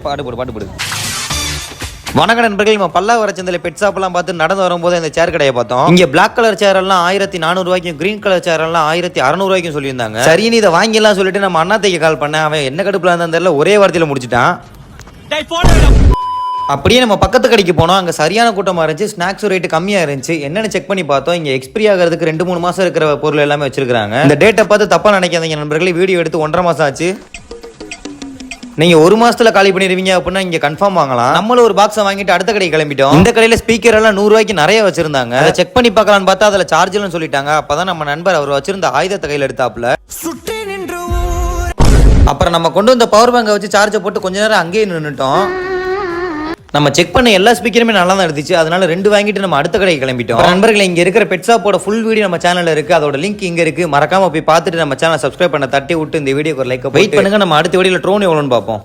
பாட்டு போடு. வணக்கம் நண்பர்கள், நம்ம பல்லாவரச்சந்தில பெட் ஷாப் எல்லாம் பார்த்து நடந்து வரும்போது இந்த சேர் கடையை பார்த்தோம். இங்க பிளாக் கலர் சேர் எல்லாம் 1400 ரூபாய்க்கும், கிரீன் கலர் சேர் எல்லாம் 1600 ரூபாய்க்கும் சொல்லியிருந்தாங்க. சரின்னு இதை வாங்கிடலாம் சொல்லிட்டு நம்ம அண்ணாத்தைக்கு கால் பண்ணேன். அவன் என்ன கடுப்புல இருந்தா தெரியல, ஒரே வார்த்தையில முடிச்சிட்டான். அப்படியே நம்ம பக்கத்து கடைக்கு போனோம். அங்கே சரியான கூட்டமாக இருந்துச்சு. ஸ்நாக்ஸ் ரேட்டு கம்மியாக இருந்துச்சு. என்னென்னு செக் பண்ணி பார்த்தோம். இங்கே எக்ஸ்பிரி ஆகிறதுக்கு 2-3 மாதம் இருக்கிற பொருள் எல்லாமே வச்சிருக்காங்க. இந்த டேட்டை பார்த்து தப்பாக நினைக்காதீங்க நண்பர்களே. வீடியோ எடுத்து 1.5 மாதம் ஆச்சு. நீங்க 1 மாசத்துல காலி பண்ணிடுவீங்க அப்படின்னா இங்க கன்ஃபார்ம் வாங்கலாம். நம்மளும் ஒரு பாக்ஸை வாங்கிட்டு அடுத்த கடைக்கு கிளம்பிட்டோம். இந்த கடையில ஸ்பீக்கர் எல்லாம் 100 ரூபாய்க்கு நிறைய வச்சிருந்தாங்க. அதை செக் பண்ணி பார்க்கலான்னு பார்த்தா அதுல சார்ஜர்னு சொல்லிட்டாங்க. அப்பதான் நம்ம நண்பர் அவர் வச்சிருந்த ஆயுதத்தை கையில எடுத்தாப்புல. அப்புறம் நம்ம கொண்டு வந்த பவர் பேங்கை வச்சு சார்ஜை போட்டு கொஞ்ச நேரம் அங்கேயே நின்றுட்டோம். நம்ம செக் பண்ண எல்லா ஸ்பீக்கருமே நல்லா தான் இருந்துச்சு. அதனால 2 வாங்கிட்டு நம்ம அடுத்த கடைக்கு கிளம்பிட்டோம். நண்பர்களே, இங்க இருக்கிற பெட் ஷாப்போட ஃபுல் வீடியோ நம்ம சேனல்ல இருக்கு. அதோட லிங்க் இங்க இருக்கு. மறக்காம போய் பார்த்துட்டு நம்ம சேனலை சப்ஸ்கிரைப் பண்ண தட்டி விட்டு இந்த வீடியோக்கு ஒரு லைக் வெயிட் பண்ணுங்க. நம்ம அடுத்த வீடியோல ட்ரோன் எவ்வளோன்னு பார்ப்போம்.